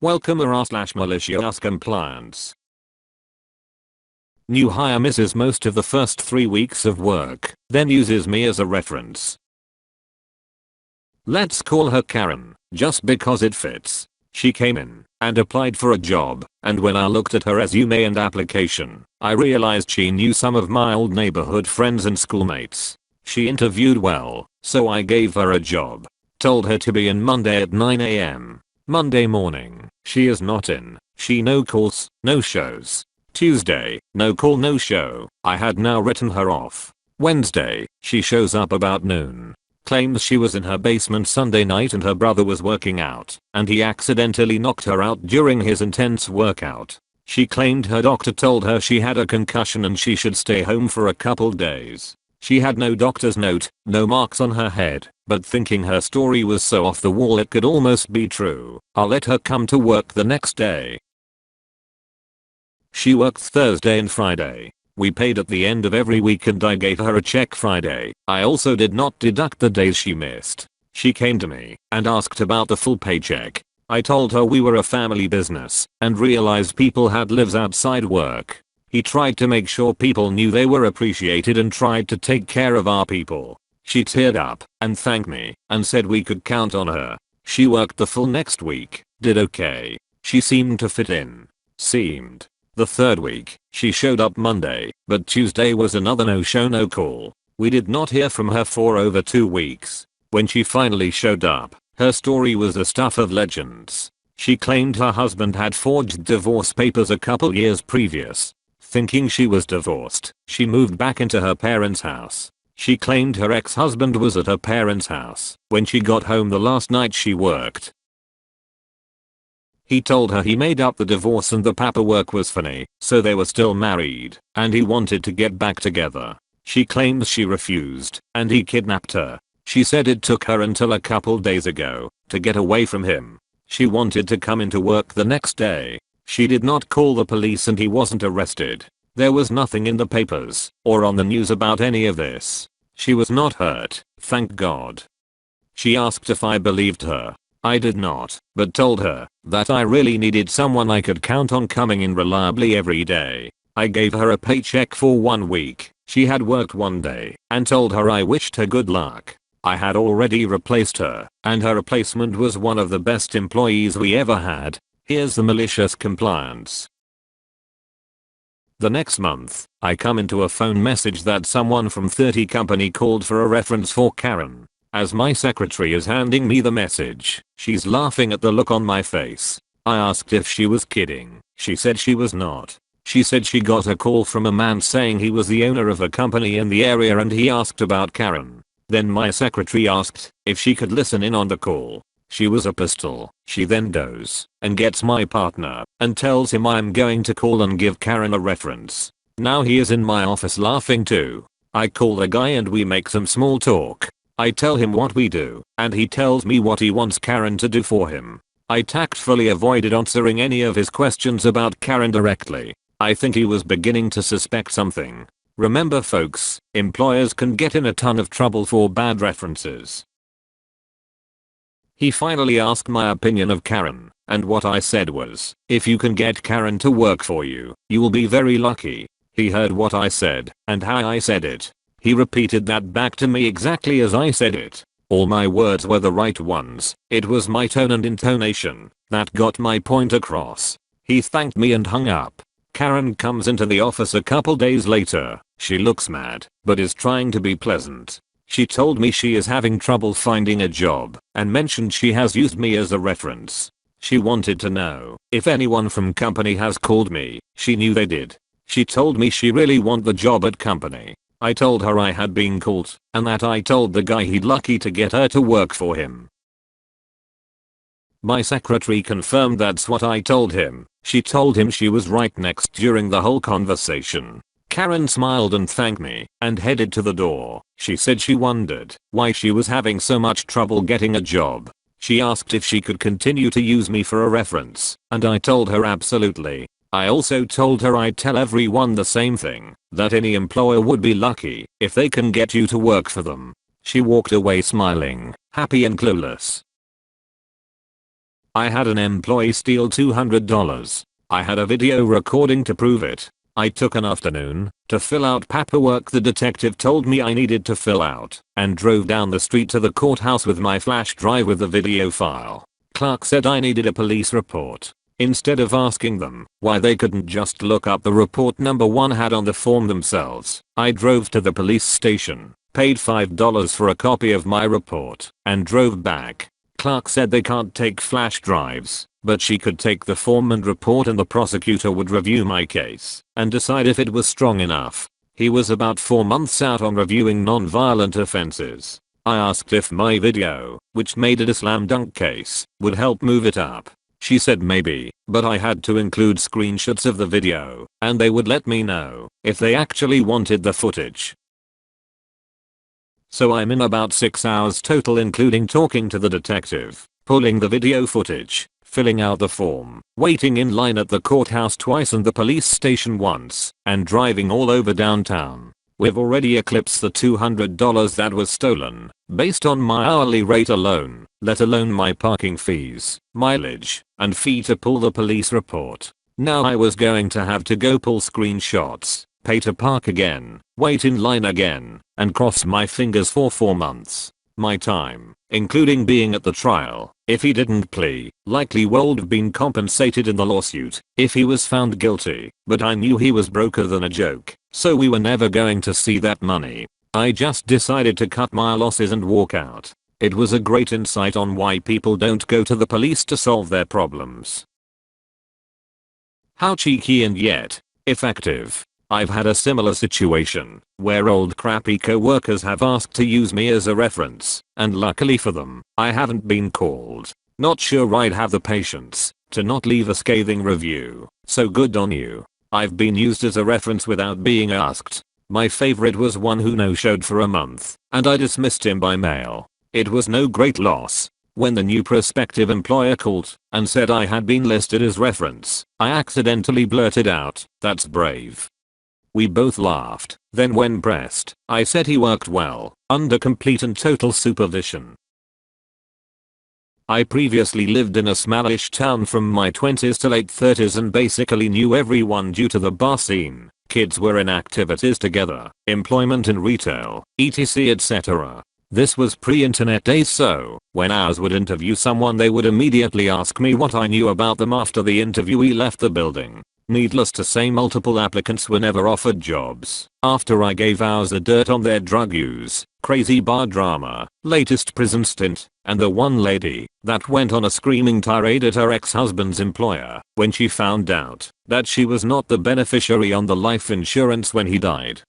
Welcome /malicious compliance. New hire misses most of the first 3 weeks of work, then uses me as a reference. Let's call her Karen, just because it fits. She came in and applied for a job, and when I looked at her resume and application, I realized she knew some of my old neighborhood friends and schoolmates. She interviewed well, so I gave her a job. Told her to be in Monday at 9 a.m. Monday morning, she is not in. She no calls, no shows. Tuesday, no call, no show. I had now written her off. Wednesday, she shows up about noon. Claims she was in her basement Sunday night and her brother was working out, and he accidentally knocked her out during his intense workout. She claimed her doctor told her she had a concussion and she should stay home for a couple days. She had no doctor's note, no marks on her head, but thinking her story was so off the wall it could almost be true, I let her come to work the next day. She worked Thursday and Friday. We paid at the end of every week and I gave her a check Friday. I also did not deduct the days she missed. She came to me and asked about the full paycheck. I told her we were a family business and realized people had lives outside work. He tried to make sure people knew they were appreciated and tried to take care of our people. She teared up and thanked me and said we could count on her. She worked the full next week, did okay. She seemed to fit in. The third week, she showed up Monday, but Tuesday was another no-show no-call. We did not hear from her for over 2 weeks. When she finally showed up, her story was the stuff of legends. She claimed her husband had forged divorce papers a couple years previous. Thinking she was divorced, she moved back into her parents' house. She claimed her ex-husband was at her parents' house when she got home the last night she worked. He told her he made up the divorce and the paperwork was funny, so they were still married, and he wanted to get back together. She claims she refused, and he kidnapped her. She said it took her until a couple days ago to get away from him. She wanted to come into work the next day. She did not call the police and he wasn't arrested. There was nothing in the papers or on the news about any of this. She was not hurt, thank God. She asked if I believed her. I did not, but told her that I really needed someone I could count on coming in reliably every day. I gave her a paycheck for 1 week. She had worked 1 day and told her I wished her good luck. I had already replaced her, and her replacement was one of the best employees we ever had. Here's the malicious compliance. The next month, I come into a phone message that someone from 30 company called for a reference for Karen. As my secretary is handing me the message, she's laughing at the look on my face. I asked if she was kidding. She said she was not. She said she got a call from a man saying he was the owner of a company in the area and he asked about Karen. Then my secretary asked if she could listen in on the call. She was a pistol. She then goes and gets my partner and tells him I'm going to call and give Karen a reference. Now he is in my office laughing too. I call the guy and we make some small talk. I tell him what we do and he tells me what he wants Karen to do for him. I tactfully avoided answering any of his questions about Karen directly. I think he was beginning to suspect something. Remember folks, employers can get in a ton of trouble for bad references. He finally asked my opinion of Karen, and what I said was, if you can get Karen to work for you, you will be very lucky. He heard what I said, and how I said it. He repeated that back to me exactly as I said it. All my words were the right ones. It was my tone and intonation that got my point across. He thanked me and hung up. Karen comes into the office a couple days later. She looks mad, but is trying to be pleasant. She told me she is having trouble finding a job and mentioned she has used me as a reference. She wanted to know if anyone from company has called me. She knew they did. She told me she really want the job at company. I told her I had been called and that I told the guy he'd lucky to get her to work for him. My secretary confirmed that's what I told him. She told him she was right next during the whole conversation. Karen smiled and thanked me and headed to the door. She said she wondered why she was having so much trouble getting a job. She asked if she could continue to use me for a reference, and I told her absolutely. I also told her I'd tell everyone the same thing, that any employer would be lucky if they can get you to work for them. She walked away smiling, happy and clueless. I had an employee steal $200. I had a video recording to prove it. I took an afternoon to fill out paperwork the detective told me I needed to fill out and drove down the street to the courthouse with my flash drive with the video file. Clerk said I needed a police report. Instead of asking them why they couldn't just look up the report number one had on the form themselves, I drove to the police station, paid $5 for a copy of my report, and drove back. Clerk said they can't take flash drives, but she could take the form and report and the prosecutor would review my case and decide if it was strong enough. He was about 4 months out on reviewing non-violent offenses. I asked if my video, which made it a slam dunk case, would help move it up. She said maybe, but I had to include screenshots of the video, and they would let me know if they actually wanted the footage. So I'm in about 6 hours total including talking to the detective, pulling the video footage, filling out the form, waiting in line at the courthouse twice and the police station once, and driving all over downtown. We've already eclipsed the $200 that was stolen, based on my hourly rate alone, let alone my parking fees, mileage, and fee to pull the police report. Now I was going to have to go pull screenshots, pay to park again, wait in line again, and cross my fingers for 4 months. My time, including being at the trial, if he didn't plea, likely would have been compensated in the lawsuit if he was found guilty, but I knew he was broker than a joke, so we were never going to see that money. I just decided to cut my losses and walk out. It was a great insight on why people don't go to the police to solve their problems. How cheeky and yet effective. I've had a similar situation where old crappy co-workers have asked to use me as a reference, and luckily for them, I haven't been called. Not sure I'd have the patience to not leave a scathing review, so good on you. I've been used as a reference without being asked. My favorite was one who no-showed for a month, and I dismissed him by mail. It was no great loss. When the new prospective employer called and said I had been listed as reference, I accidentally blurted out, "That's brave." We both laughed. Then when pressed, I said he worked well, under complete and total supervision. I previously lived in a smallish town from my 20s to late 30s and basically knew everyone due to the bar scene. Kids were in activities together, employment and retail, etc etc. This was pre-internet days, so when ours would interview someone they would immediately ask me what I knew about them after the interviewee left the building. Needless to say, multiple applicants were never offered jobs after I gave ours the dirt on their drug use, crazy bar drama, latest prison stint, and the one lady that went on a screaming tirade at her ex-husband's employer when she found out that she was not the beneficiary on the life insurance when he died.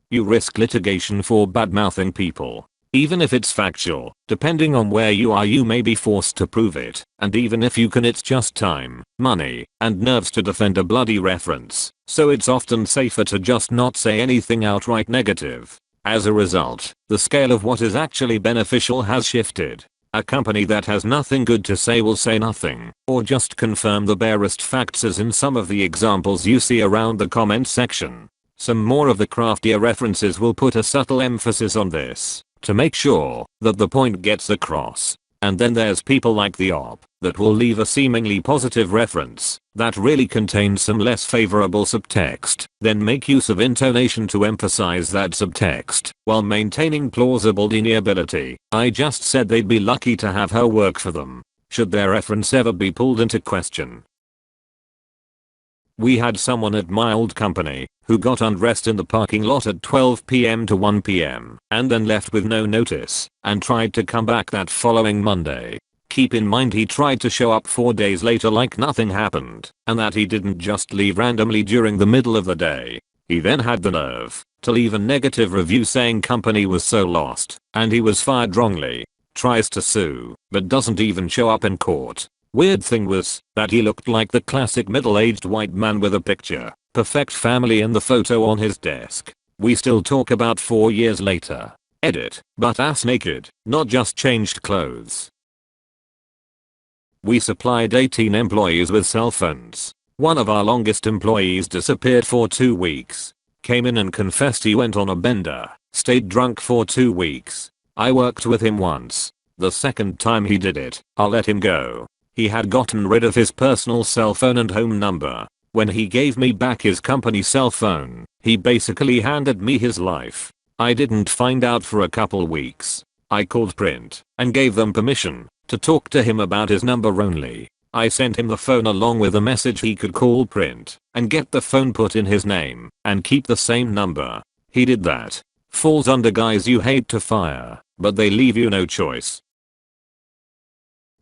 You risk litigation for bad-mouthing people. Even if it's factual, depending on where you are you may be forced to prove it, and even if you can it's just time, money, and nerves to defend a bloody reference, so it's often safer to just not say anything outright negative. As a result, the scale of what is actually beneficial has shifted. A company that has nothing good to say will say nothing, or just confirm the barest facts as in some of the examples you see around the comment section. Some more of the craftier references will put a subtle emphasis on this to make sure that the point gets across. And then there's people like the op that will leave a seemingly positive reference that really contains some less favorable subtext, then make use of intonation to emphasize that subtext while maintaining plausible deniability. I just said they'd be lucky to have her work for them. Should their reference ever be pulled into question? We had someone at my old company who got undressed in the parking lot at 12 PM to 1 PM and then left with no notice and tried to come back that following Monday. Keep in mind he tried to show up 4 days later like nothing happened and that he didn't just leave randomly during the middle of the day. He then had the nerve to leave a negative review saying company was so lost and he was fired wrongly. Tries to sue but doesn't even show up in court. Weird thing was that he looked like the classic middle-aged white man with a picture perfect family in the photo on his desk. We still talk about 4 years later. Edit, but ass naked, not just changed clothes. We supplied 18 employees with cell phones. One of our longest employees disappeared for 2 weeks. Came in and confessed he went on a bender, stayed drunk for 2 weeks. I worked with him once. The second time he did it, I'll let him go. He had gotten rid of his personal cell phone and home number. When he gave me back his company cell phone, he basically handed me his life. I didn't find out for a couple weeks. I called Print and gave them permission to talk to him about his number only. I sent him the phone along with a message he could call Print and get the phone put in his name and keep the same number. He did that. Falls under guys you hate to fire, but they leave you no choice.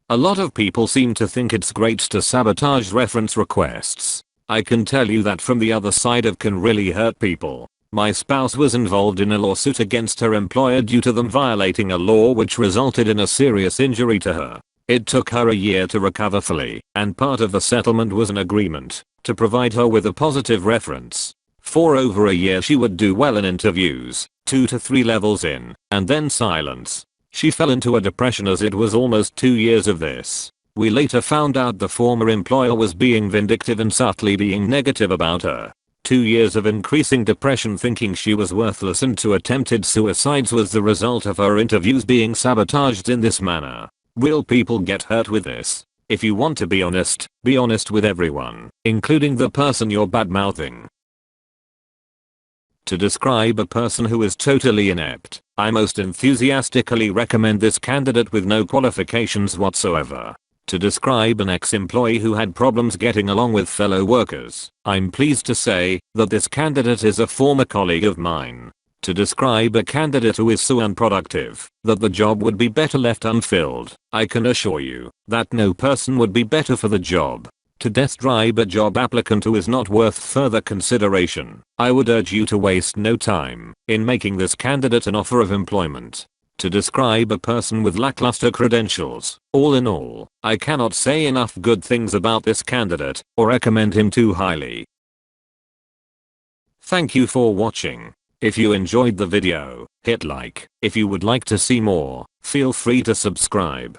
A lot of people seem to think it's great to sabotage reference requests. I can tell you that from the other side it can really hurt people. My spouse was involved in a lawsuit against her employer due to them violating a law which resulted in a serious injury to her. It took her a year to recover fully, and part of the settlement was an agreement to provide her with a positive reference. For over a year she would do well in interviews, 2 to 3 levels in, and then silence. She fell into a depression as it was almost 2 years of this. We later found out the former employer was being vindictive and subtly being negative about her. 2 years of increasing depression, thinking she was worthless, and 2 attempted suicides was the result of her interviews being sabotaged in this manner. Real people get hurt with this. If you want to be honest with everyone, including the person you're badmouthing. To describe a person who is totally inept, I most enthusiastically recommend this candidate with no qualifications whatsoever. To describe an ex-employee who had problems getting along with fellow workers, I'm pleased to say that this candidate is a former colleague of mine. To describe a candidate who is so unproductive that the job would be better left unfilled, I can assure you that no person would be better for the job. To describe a job applicant who is not worth further consideration, I would urge you to waste no time in making this candidate an offer of employment. To describe a person with lackluster credentials, all in all, I cannot say enough good things about this candidate or recommend him too highly. Thank you for watching. If you enjoyed the video, hit like. If you would like to see more, feel free to subscribe.